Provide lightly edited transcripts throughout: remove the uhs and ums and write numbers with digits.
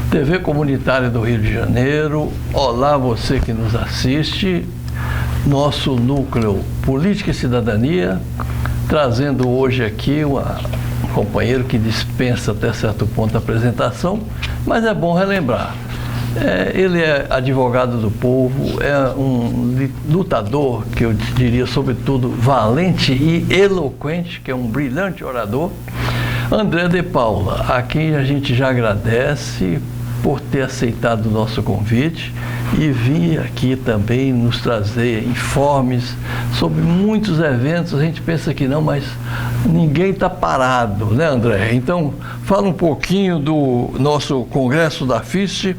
TV Comunitária do Rio de Janeiro, olá você que nos assiste, nosso núcleo Política e Cidadania, trazendo hoje aqui um companheiro que dispensa até certo ponto a apresentação, mas é bom relembrar. Ele é advogado do povo, é um lutador, que eu diria sobretudo valente e eloquente, que é um brilhante orador, André de Paula, a quem a gente já agradece por ter aceitado o nosso convite e vir aqui também nos trazer informes sobre muitos eventos. A gente pensa que não, mas ninguém está parado, né, André? Então, fala um pouquinho do nosso Congresso da FIST,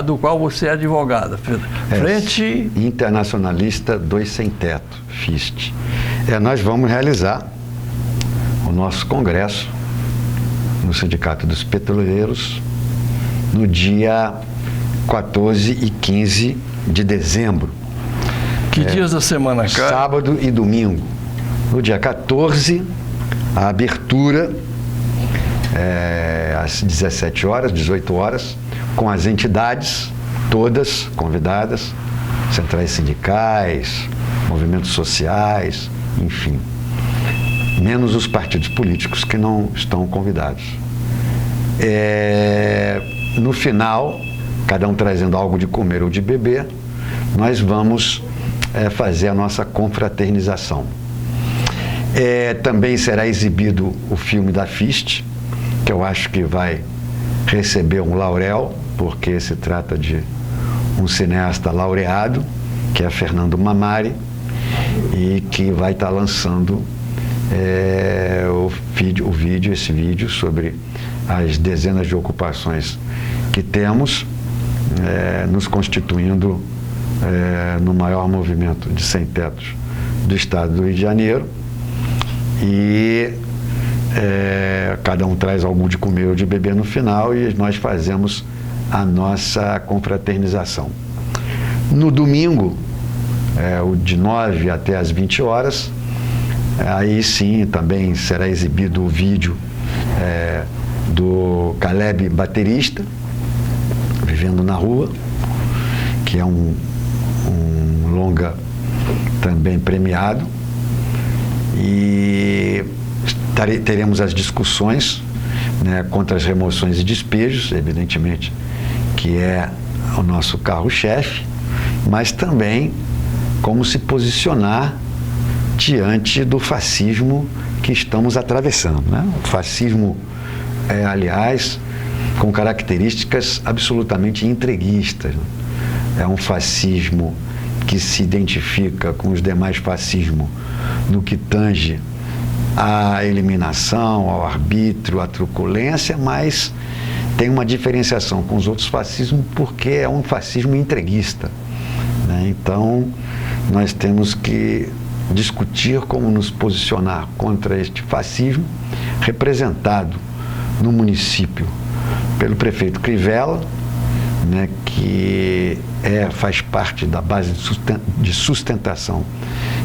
do qual você é advogada. Frente Internacionalista dos Sem Teto, FIST. Nós vamos realizar o nosso congresso no Sindicato dos Petroleiros no dia 14 e 15 de dezembro. Que dias da semana, cara? Sábado e domingo. No dia 14, a abertura às 17 horas, 18 horas, com as entidades todas convidadas, centrais sindicais, movimentos sociais, enfim. Menos os partidos políticos que não estão convidados. No final, cada um trazendo algo de comer ou de beber, nós vamos fazer a nossa confraternização. Também será exibido o filme da FIST, que eu acho que vai receber um laurel, porque se trata de um cineasta laureado, que é Fernando Mamari, e que vai estar lançando esse vídeo sobre as dezenas de ocupações que temos, nos constituindo no maior movimento de sem-tetos do estado do Rio de Janeiro. E cada um traz algo de comer ou de beber no final e nós fazemos a nossa confraternização. No domingo, de 9 até as 20 horas, aí sim também será exibido o vídeo do Caleb Baterista, Vivendo na Rua, que é um longa também premiado. E teremos as discussões, né, contra as remoções e despejos, evidentemente, que é o nosso carro-chefe, mas também como se posicionar diante do fascismo que estamos atravessando, né? O fascismo, aliás, com características absolutamente entreguistas, né? É um fascismo que se identifica com os demais fascismos no que tange à eliminação, ao arbítrio, à truculência, mas tem uma diferenciação com os outros fascismos porque é um fascismo entreguista, né? Então, nós temos que discutir como nos posicionar contra este fascismo, representado no município pelo prefeito Crivella, né, que faz parte da base de sustentação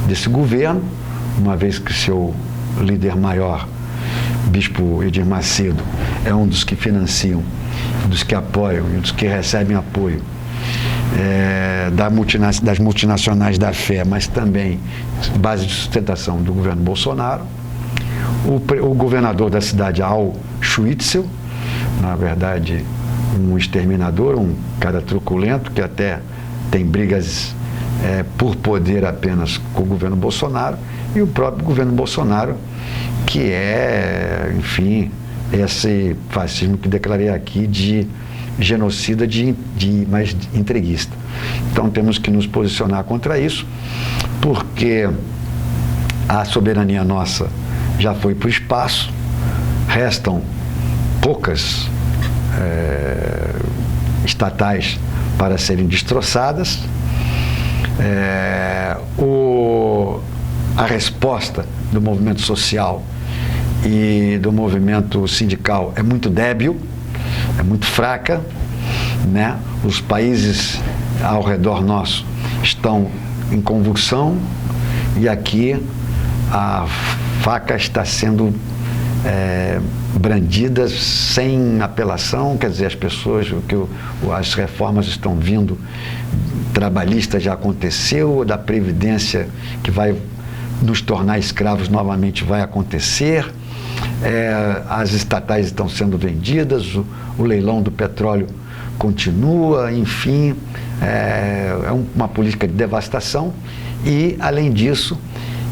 desse governo, uma vez que seu líder maior, Bispo Edir Macedo, é um dos que financiam, dos que apoiam e dos que recebem apoio das multinacionais da fé, mas também base de sustentação do governo Bolsonaro. O governador da cidade, Al Schwitzel, na verdade um exterminador, um cara truculento que até tem brigas por poder apenas com o governo Bolsonaro, e o próprio governo Bolsonaro, que enfim, esse fascismo que declarei aqui de genocida, mas entreguista. Então temos que nos posicionar contra isso, porque a soberania nossa já foi para o espaço, restam poucas estatais para serem destroçadas. A resposta do movimento social e do movimento sindical é muito débil, é muito fraca, né? Os países ao redor nosso estão em convulsão e aqui a faca está sendo brandidas sem apelação, quer dizer, as pessoas, as reformas estão vindo, trabalhista já aconteceu, da Previdência que vai nos tornar escravos novamente vai acontecer, as estatais estão sendo vendidas, o leilão do petróleo continua, enfim, uma política de devastação e, além disso,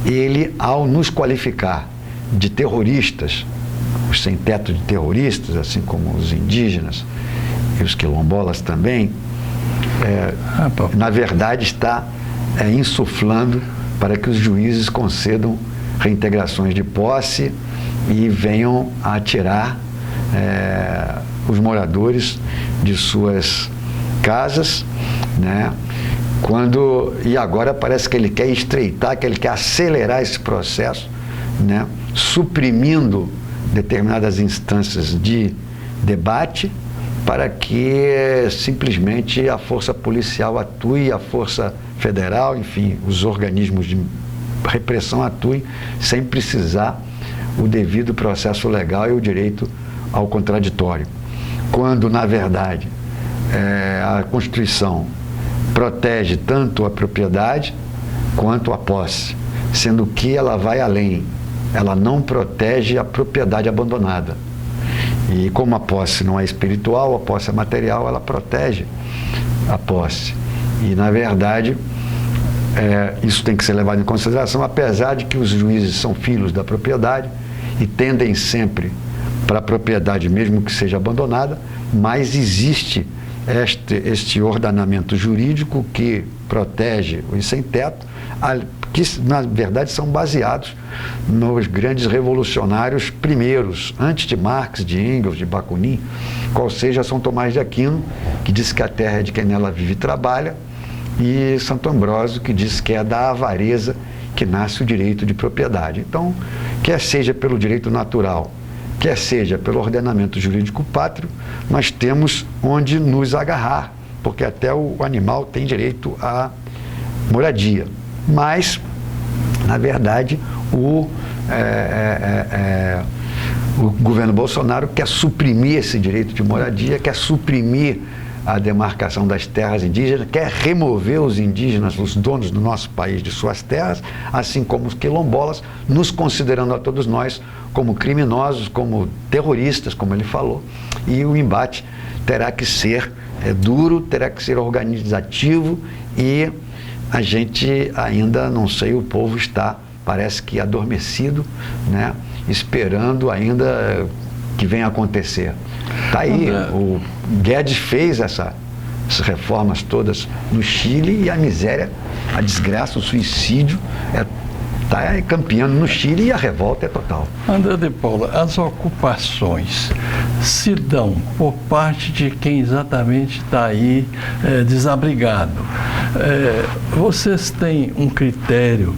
ele, ao nos qualificar de terroristas, os sem-teto de terroristas, assim como os indígenas e os quilombolas também, na verdade está insuflando para que os juízes concedam reintegrações de posse e venham a tirar os moradores de suas casas, né? E agora parece que ele quer estreitar, que ele quer acelerar esse processo, né? Suprimindo determinadas instâncias de debate para que simplesmente a força policial atue, a força federal, enfim, os organismos de repressão atuem sem precisar o devido processo legal e o direito ao contraditório. Quando, na verdade, a Constituição protege tanto a propriedade quanto a posse, sendo que ela vai além, ela não protege a propriedade abandonada. E como a posse não é espiritual, a posse é material, ela protege a posse. E, na verdade, isso tem que ser levado em consideração, apesar de que os juízes são filhos da propriedade e tendem sempre para a propriedade, mesmo que seja abandonada, mas existe este ordenamento jurídico que protege os sem-teto, que na verdade são baseados nos grandes revolucionários primeiros, antes de Marx, de Engels, de Bakunin, qual seja São Tomás de Aquino, que diz que a terra é de quem nela vive e trabalha, e Santo Ambrósio, que diz que é da avareza que nasce o direito de propriedade. Então, quer seja pelo direito natural, quer seja pelo ordenamento jurídico pátrio, nós temos onde nos agarrar, porque até o animal tem direito à moradia. Mas, na verdade, o governo Bolsonaro quer suprimir esse direito de moradia, quer suprimir a demarcação das terras indígenas, quer remover os indígenas, os donos do nosso país, de suas terras, assim como os quilombolas, nos considerando a todos nós como criminosos, como terroristas, como ele falou. E o embate terá que ser duro, terá que ser organizativo e a gente ainda, não sei, o povo está, parece que adormecido, né, esperando ainda que venha acontecer. Está aí, o Guedes fez essas reformas todas no Chile e a miséria, a desgraça, o suicídio está campeando no Chile e a revolta é total. André de Paula, as ocupações se dão por parte de quem exatamente está aí desabrigado. Vocês têm um critério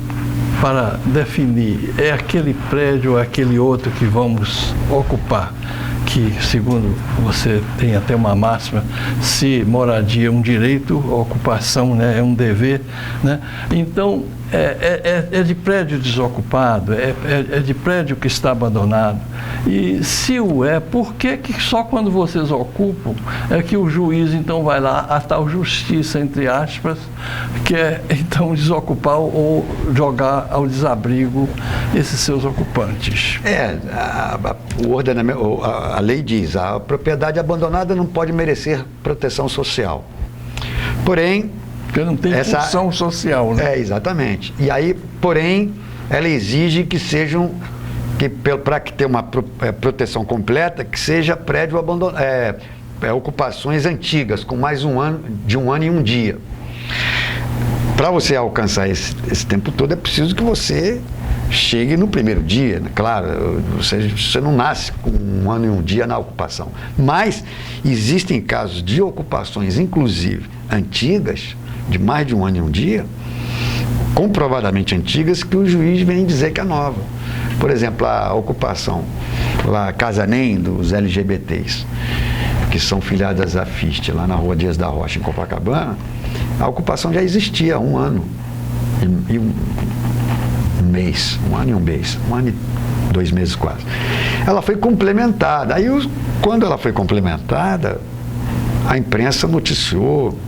para definir, é aquele prédio ou aquele outro que vamos ocupar? Que, segundo você tem até uma máxima, se moradia é um direito, ocupação, né, é um dever, né? Então, é de prédio desocupado, é de prédio que está abandonado. E se o por que só quando vocês ocupam é que o juiz então vai lá, a tal justiça, entre aspas, quer então desocupar ou jogar ao desabrigo esses seus ocupantes? O ordenamento, a lei diz, a propriedade abandonada não pode merecer proteção social. Porém, porque não tem função social, né? Exatamente. E aí, porém, ela exige que sejam, para que tenha uma proteção completa, que seja prédio abandonado, ocupações antigas, com mais de um ano e um dia. Para você alcançar esse tempo todo, é preciso que você chegue no primeiro dia, né? Claro, você não nasce com um ano e um dia na ocupação. Mas existem casos de ocupações, inclusive antigas, de mais de um ano e um dia, comprovadamente antigas, que o juiz vem dizer que é nova. Por exemplo, a ocupação, lá, Casa Nem, dos LGBTs, que são filiadas à FIST, lá na Rua Dias da Rocha, em Copacabana, a ocupação já existia há um ano e um mês, um ano e 2 meses quase. ela foi complementada. Aí, quando ela foi complementada, a imprensa noticiou,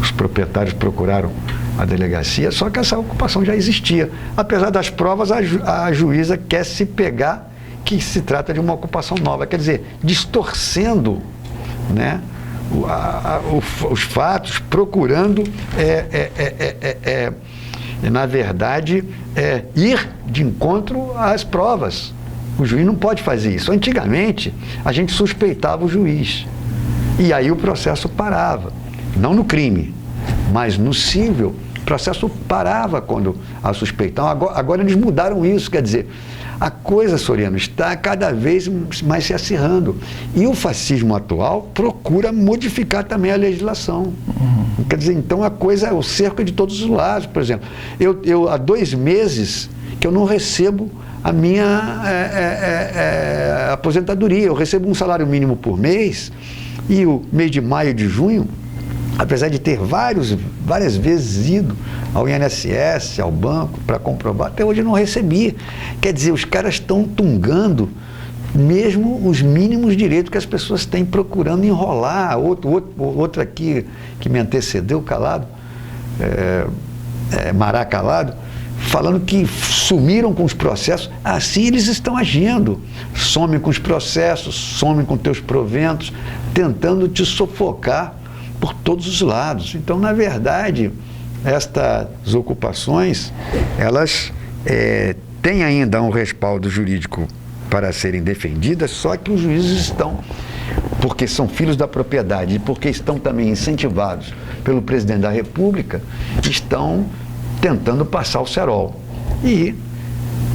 os proprietários procuraram a delegacia, só que essa ocupação já existia. Apesar das provas, a juíza quer se pegar que se trata de uma ocupação nova, quer dizer, distorcendo, né, os fatos, procurando, na verdade, ir de encontro às provas. O juiz não pode fazer isso. Antigamente, a gente suspeitava o juiz. E aí o processo parava. Não no crime, mas no cível, o processo parava quando a suspeição. Agora eles mudaram isso, quer dizer, a coisa, Soriano, está cada vez mais se acirrando. E o fascismo atual procura modificar também a legislação. Quer dizer, então a coisa é o cerco de todos os lados. Por exemplo, eu há 2 meses que eu não recebo a minha aposentadoria. Eu recebo um salário mínimo por mês, e o mês de maio e de junho, apesar de ter várias vezes ido ao INSS, ao banco, para comprovar, até hoje eu não recebi. Quer dizer, os caras estão tungando mesmo os mínimos direitos que as pessoas têm, procurando enrolar. Outro aqui que me antecedeu, calado, Mará Calado, falando que sumiram com os processos. Assim eles estão agindo. Somem com os processos, somem com teus proventos, tentando te sufocar por todos os lados. Então, na verdade, estas ocupações, elas têm ainda um respaldo jurídico para serem defendidas, só que os juízes estão, porque são filhos da propriedade e porque estão também incentivados pelo presidente da República, estão tentando passar o cerol. E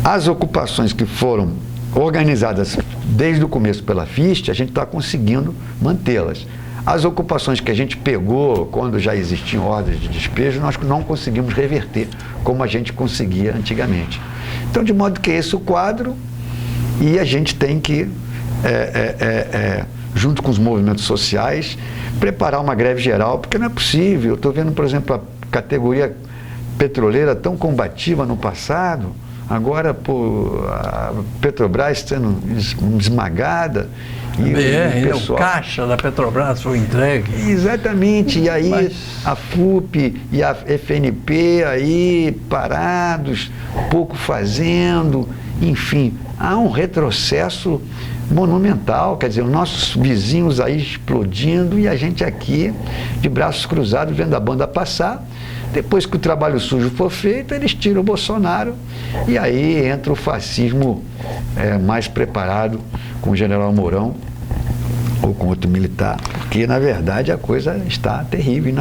as ocupações que foram organizadas desde o começo pela FIST, a gente está conseguindo mantê-las. As ocupações que a gente pegou quando já existiam ordens de despejo, nós não conseguimos reverter como a gente conseguia antigamente. Então, de modo que esse é o quadro, e a gente tem que, junto com os movimentos sociais, preparar uma greve geral, porque não é possível. Eu estou vendo, por exemplo, a categoria petroleira tão combativa no passado, agora a Petrobras sendo esmagada. E o caixa da Petrobras foi entregue. Exatamente, e aí a FUP e a FNP aí parados, pouco fazendo, enfim, há um retrocesso monumental, quer dizer, os nossos vizinhos aí explodindo e a gente aqui de braços cruzados vendo a banda passar. Depois que o trabalho sujo for feito, eles tiram o Bolsonaro e aí entra o fascismo mais preparado com o general Mourão ou com outro militar, porque na verdade a coisa está terrível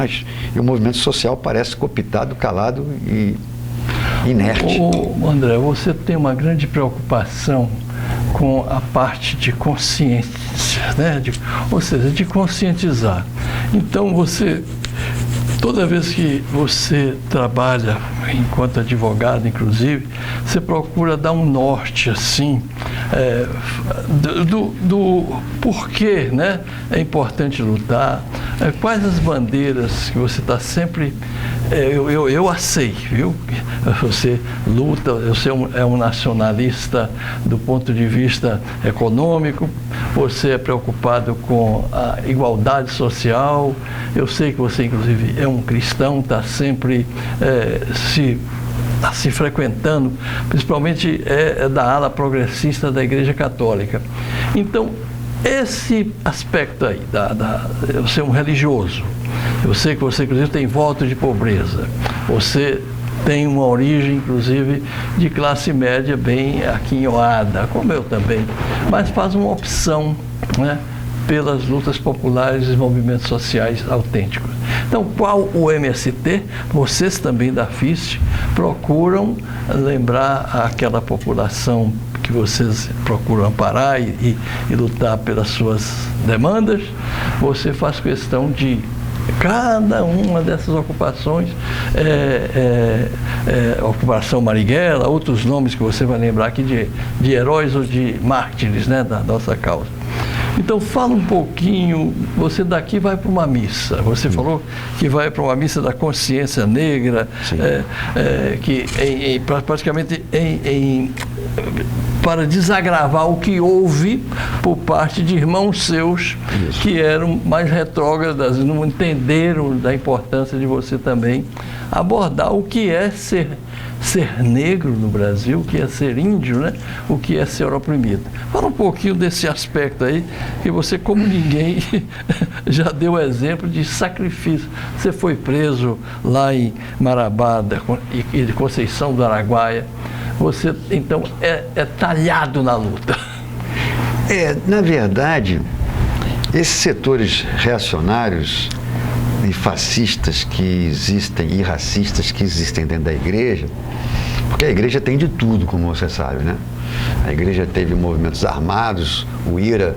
e o movimento social parece cooptado, calado e inerte. André, você tem uma grande preocupação com a parte de consciência, né? Ou seja, de conscientizar. Então toda vez que você trabalha enquanto advogado, inclusive, você procura dar um norte, assim, do porquê, né, é importante lutar, quais as bandeiras que você está sempre... Eu sei, viu? Você luta, você é um nacionalista do ponto de vista econômico, você é preocupado com a igualdade social, eu sei que você, inclusive, é um cristão, está sempre se frequentando, principalmente da ala progressista da Igreja Católica. Então, esse aspecto aí, você é um religioso, eu sei que você, inclusive, tem voto de pobreza, você tem uma origem, inclusive, de classe média bem aquinhoada, como eu também, mas faz uma opção, né, pelas lutas populares e movimentos sociais autênticos. Então, qual o MST, vocês também da FIST, procuram lembrar aquela população que vocês procuram amparar e lutar pelas suas demandas? Você faz questão de cada uma dessas ocupações, ocupação Marighella, outros nomes que você vai lembrar aqui de heróis ou de mártires, né, da nossa causa. Então fala um pouquinho, você daqui vai para uma missa, você falou que vai para uma missa da consciência negra, que praticamente para desagravar o que houve por parte de irmãos seus que eram mais retrógradas, não entenderam da importância de você também abordar o que é ser negro no Brasil, o que é ser índio, né? O que é ser oprimido. Fala um pouquinho desse aspecto aí, que você, como ninguém, já deu exemplo de sacrifício. Você foi preso lá em Marabá e de Conceição do Araguaia. Você, então, é talhado na luta. Na verdade, esses setores reacionários e fascistas que existem, e racistas que existem dentro da igreja, porque a igreja tem de tudo, como você sabe, né? A igreja teve movimentos armados, o IRA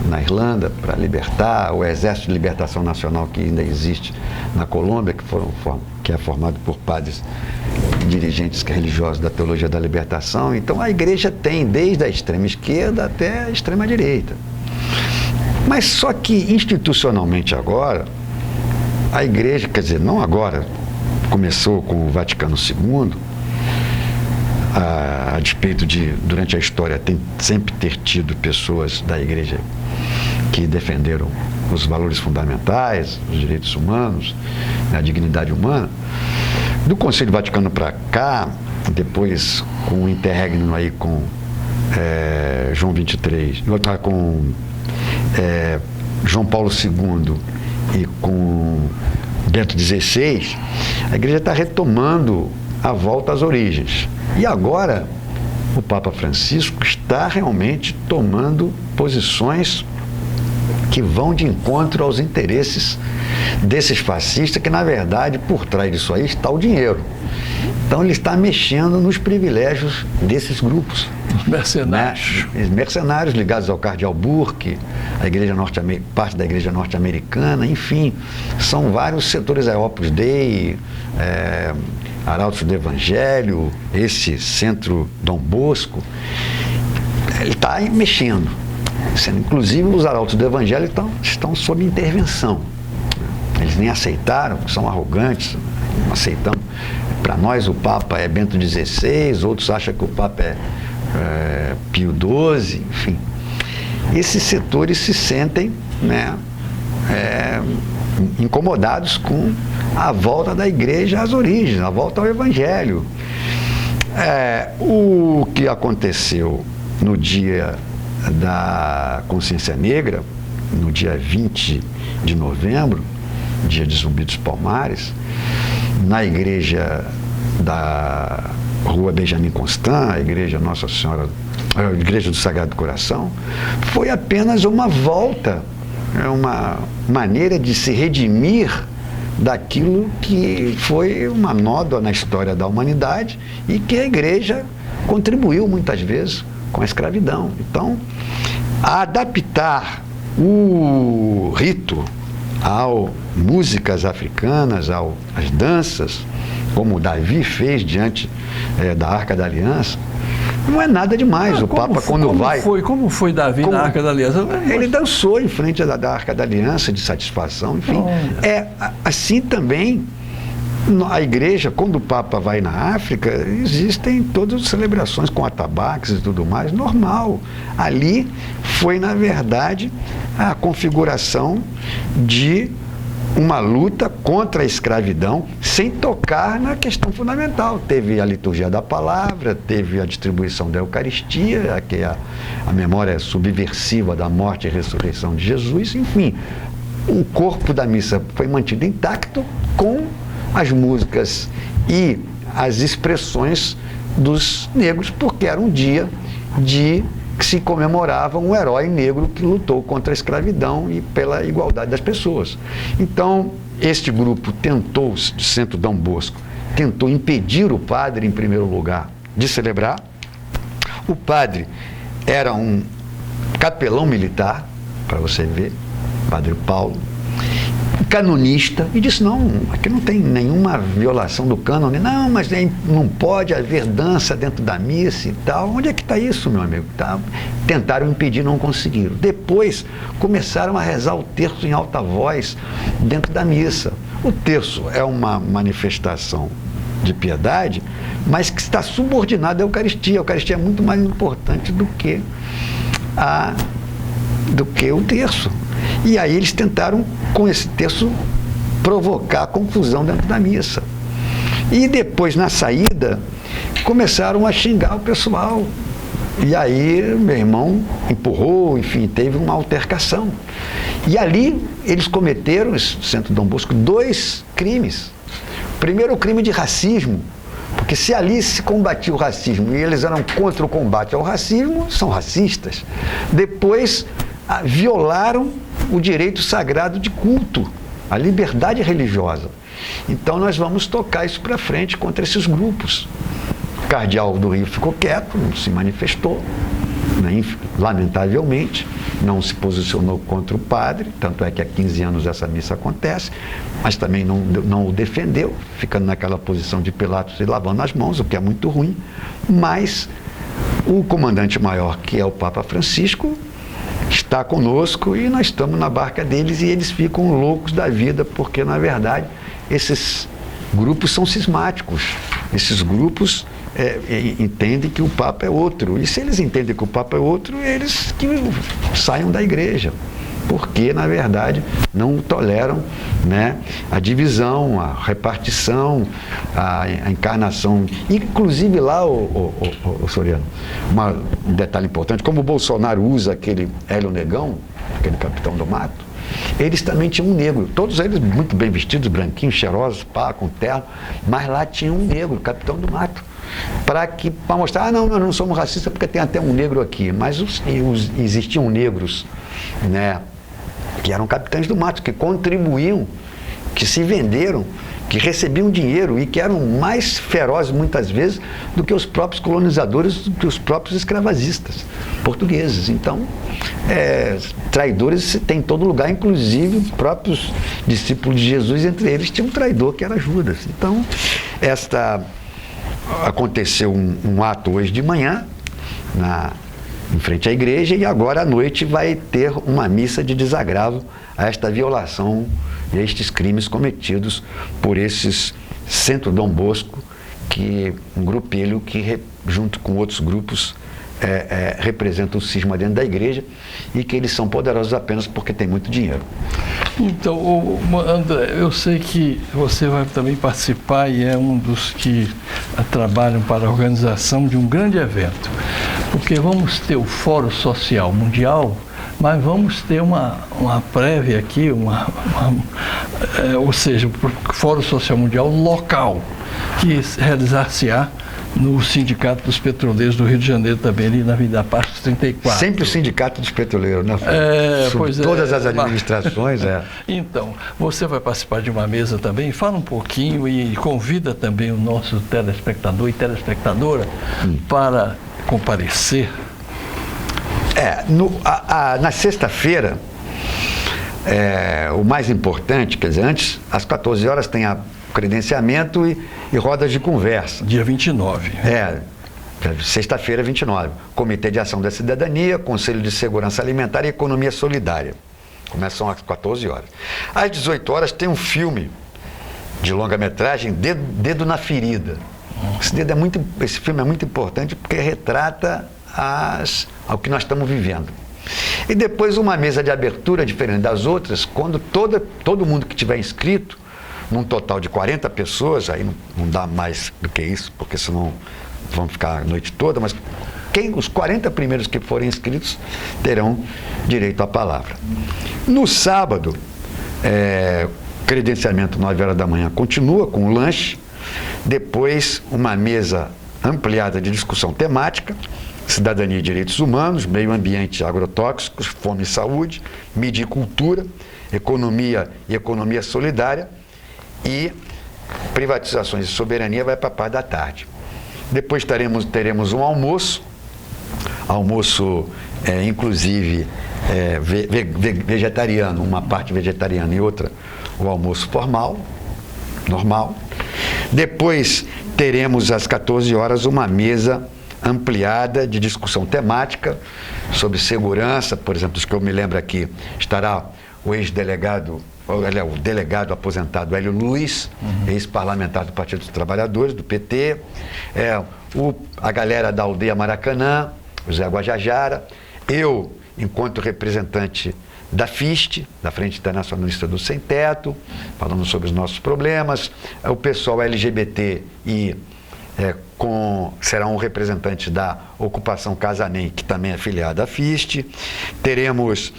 na Irlanda para libertar, o Exército de Libertação Nacional que ainda existe na Colômbia, que é formado por padres dirigentes religiosos da teologia da libertação. Então a igreja tem desde a extrema esquerda até a extrema direita. Mas só que institucionalmente agora, a igreja, quer dizer, não agora, começou com o Vaticano II, a despeito de, durante a história, sempre ter tido pessoas da igreja que defenderam os valores fundamentais, os direitos humanos, a dignidade humana. Do Concílio Vaticano para cá, depois com o interregno aí com João XXIII, com João Paulo II e com Bento XVI, a igreja está retomando a volta às origens. E agora o Papa Francisco está realmente tomando posições que vão de encontro aos interesses desses fascistas, que na verdade por trás disso aí está o dinheiro. Então ele está mexendo nos privilégios desses grupos. Mercenários. Né? Mercenários ligados ao Cardeal Burke, a igreja parte da igreja norte-americana, enfim, são vários setores, Opus Dei, Arautos do Evangelho, esse Centro Dom Bosco. Ele está mexendo. Inclusive os Arautos do Evangelho estão sob intervenção. Eles nem aceitaram, são arrogantes, não aceitamos. Para nós o Papa é Bento XVI, outros acham que o Papa é Pio XII, enfim. Esses setores se sentem, né, incomodados com a volta da igreja às origens, a volta ao Evangelho. O que aconteceu no dia da Consciência Negra, no dia 20 de novembro, dia de Zumbi dos Palmares, na igreja da Rua Benjamin Constant, a igreja Nossa Senhora, a igreja do Sagrado Coração, foi apenas uma volta, uma maneira de se redimir daquilo que foi uma nódoa na história da humanidade e que a igreja contribuiu muitas vezes com a escravidão. Então, adaptar o rito às músicas africanas, às danças, como Davi fez diante da Arca da Aliança, não é nada demais. O Papa, quando vai... Como foi Davi na Arca da Aliança? Ele dançou em frente da Arca da Aliança, de satisfação, enfim. Assim também, a igreja, quando o Papa vai na África, existem todas as celebrações com atabaques e tudo mais, normal. Ali foi, na verdade, a configuração de uma luta contra a escravidão, sem tocar na questão fundamental. Teve a liturgia da palavra, teve a distribuição da Eucaristia, que é a memória subversiva da morte e ressurreição de Jesus, enfim. O corpo da missa foi mantido intacto com as músicas e as expressões dos negros, porque era um dia que se comemorava um herói negro que lutou contra a escravidão e pela igualdade das pessoas. Então, este grupo tentou, de Centro Dom Bosco, tentou impedir o padre, em primeiro lugar, de celebrar. O padre era um capelão militar, para você ver, Padre Paulo. canonista, e disse, não, aqui não tem nenhuma violação do cânone, não, mas não pode haver dança dentro da missa e tal. Onde é que está isso, meu amigo? Tá. Tentaram impedir, não conseguiram. Depois começaram a rezar o terço em alta voz dentro da missa. O terço é uma manifestação de piedade, mas que está subordinada à Eucaristia. A Eucaristia é muito mais importante do que o terço. E aí eles tentaram, com esse terço, provocar confusão dentro da missa. E depois, na saída, começaram a xingar o pessoal. E aí meu irmão empurrou, enfim, teve uma altercação. E ali eles cometeram, esse Centro Dom Bosco, 2 crimes. Primeiro, o crime de racismo, porque se ali se combatia o racismo e eles eram contra o combate ao racismo, são racistas. Depois, violaram o direito sagrado de culto, a liberdade religiosa. Então nós vamos tocar isso para frente contra esses grupos. O cardeal do Rio ficou quieto, não se manifestou, né? Lamentavelmente, não se posicionou contra o padre, tanto é que há 15 anos essa missa acontece, mas também não o defendeu, ficando naquela posição de Pilatos e lavando as mãos, o que é muito ruim. Mas o comandante maior, que é o Papa Francisco, está conosco e nós estamos na barca deles e eles ficam loucos da vida, porque, na verdade, esses grupos são cismáticos. Esses grupos entendem que o Papa é outro. E se eles entendem que o Papa é outro, eles que saiam da igreja. Porque, na verdade, não toleram, né, a divisão, a repartição, a encarnação. Inclusive lá, Soriano, um detalhe importante, como o Bolsonaro usa aquele Hélio Negão, aquele capitão do mato, eles também tinham um negro, todos eles muito bem vestidos, branquinhos, cheirosos, pá, com terno, mas lá tinha um negro, capitão do mato, para mostrar, não, nós não somos racistas porque tem até um negro aqui, mas existiam negros, né, que eram capitães do mato, que contribuíam, que se venderam, que recebiam dinheiro e que eram mais ferozes muitas vezes do que os próprios colonizadores, do que os próprios escravagistas portugueses. Então, traidores se tem em todo lugar, inclusive os próprios discípulos de Jesus, entre eles tinha um traidor que era Judas. Então, aconteceu um ato hoje de manhã, em frente à igreja, e agora à noite vai ter uma missa de desagravo a esta violação e a estes crimes cometidos por esses Centro Dom Bosco, um grupelho que, junto com outros grupos, representa o cisma dentro da igreja e que eles são poderosos apenas porque tem muito dinheiro. Então, André, eu sei que você vai também participar e é um dos que trabalham para a organização de um grande evento, porque vamos ter o Fórum Social Mundial, mas vamos ter uma prévia aqui, ou seja, o Fórum Social Mundial local, que realizar-se-á no Sindicato dos Petroleiros do Rio de Janeiro, também ali na Avenida Passos 34. Sempre o Sindicato dos Petroleiros, né? Pois todas as administrações, Então, você vai participar de uma mesa também, fala um pouquinho e convida também o nosso telespectador e telespectadora para comparecer. Na sexta-feira, o mais importante, quer dizer, antes, às 14 horas tem a credenciamento e rodas de conversa. Dia 29. Sexta-feira, 29. Comitê de Ação da Cidadania, Conselho de Segurança Alimentar e Economia Solidária. Começam às 14 horas. Às 18 horas tem um filme de longa-metragem, Dedo na Ferida. Esse filme é muito importante porque retrata ao que nós estamos vivendo. E depois uma mesa de abertura diferente das outras, quando todo mundo que tiver inscrito, num total de 40 pessoas, aí não dá mais do que isso, porque senão vamos ficar a noite toda, mas os 40 primeiros que forem inscritos terão direito à palavra. No sábado, credenciamento 9 horas da manhã continua com o lanche, depois uma mesa ampliada de discussão temática, cidadania e direitos humanos, meio ambiente e agrotóxicos, fome e saúde, mídia e cultura, economia e economia solidária, e privatizações e soberania vai para a parte da tarde. Depois teremos um almoço inclusive vegetariano, uma parte vegetariana e outra o almoço formal, normal. Depois teremos às 14 horas uma mesa ampliada de discussão temática sobre segurança, por exemplo, dos que eu me lembro aqui, estará o ex-delegado, o delegado aposentado Hélio Luiz, ex-parlamentar do Partido dos Trabalhadores, do PT, a galera da Aldeia Maracanã, o Zé Guajajara, eu, enquanto representante da FIST, da Frente Internacionalista do Sem Teto, falando sobre os nossos problemas, o pessoal LGBT e será um representante da Ocupação Casanem, que também é filiado à FIST. Teremos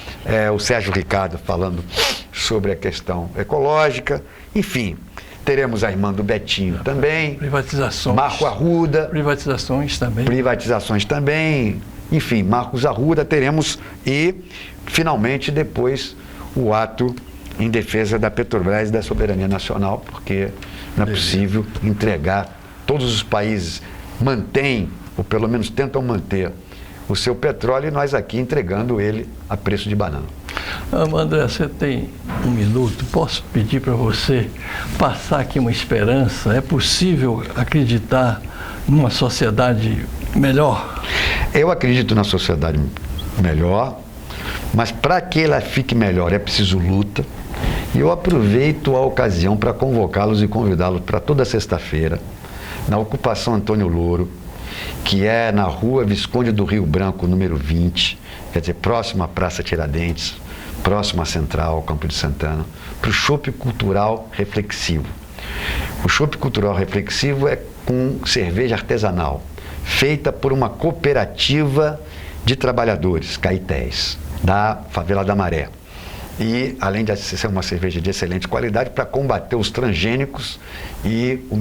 o Sérgio Ricardo falando sobre a questão ecológica. Enfim, teremos a irmã do Betinho também. Privatizações. Marco Arruda. Privatizações também. Privatizações também. Enfim, Marcos Arruda teremos e, finalmente, depois, o ato em defesa da Petrobras e da soberania nacional, porque não é possível entregar. Todos os países mantêm, ou pelo menos tentam manter, o seu petróleo e nós aqui entregando ele a preço de banana. André, você tem um minuto. Posso pedir para você passar aqui uma esperança? É possível acreditar numa sociedade melhor? Eu acredito na sociedade melhor, mas para que ela fique melhor é preciso luta. E eu aproveito a ocasião para convocá-los e convidá-los para toda sexta-feira, na Ocupação Antônio Louro, que é na Rua Visconde do Rio Branco, número 20, quer dizer, próximo à Praça Tiradentes, próximo à Central, Campo de Santana, para o Chopp Cultural Reflexivo. O Chopp Cultural Reflexivo é com cerveja artesanal, feita por uma cooperativa de trabalhadores, Caetés, da Favela da Maré. E, além de ser uma cerveja de excelente qualidade, para combater os transgênicos e o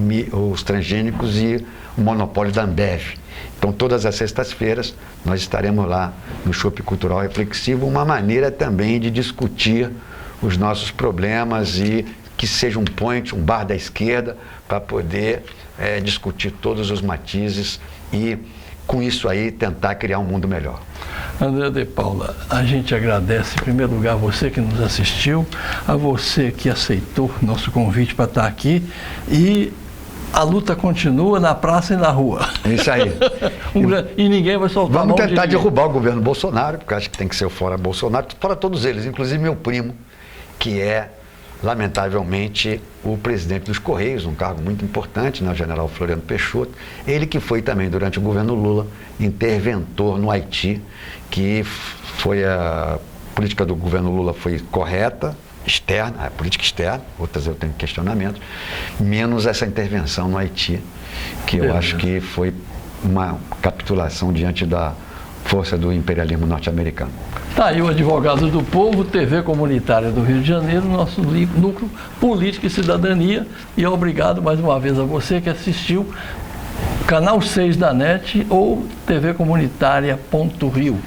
monopólio da Ambev. Então, todas as sextas-feiras, nós estaremos lá no Chopp Cultural Reflexivo, uma maneira também de discutir os nossos problemas e que seja um point, um bar da esquerda, para poder discutir todos os matizes e, com isso aí, tentar criar um mundo melhor. André de Paula, a gente agradece, em primeiro lugar, a você que nos assistiu, a você que aceitou nosso convite para estar aqui, e a luta continua na praça e na rua. Isso aí. E ninguém vai soltar a mão. Vamos tentar derrubar o governo Bolsonaro, porque acho que tem que ser o fora Bolsonaro, fora todos eles, inclusive meu primo, que é, lamentavelmente, o presidente dos Correios, um cargo muito importante, né, o general Floriano Peixoto, ele que foi também, durante o governo Lula, interventor no Haiti, que foi a política do governo Lula foi correta, externa, a política externa, outras eu tenho questionamento, menos essa intervenção no Haiti, que eu acho que foi uma capitulação diante da força do imperialismo norte-americano. Tá aí o Advogado do Povo, TV Comunitária do Rio de Janeiro, nosso núcleo Política e Cidadania. E obrigado mais uma vez a você que assistiu Canal 6 da NET ou tvcomunitaria.rio.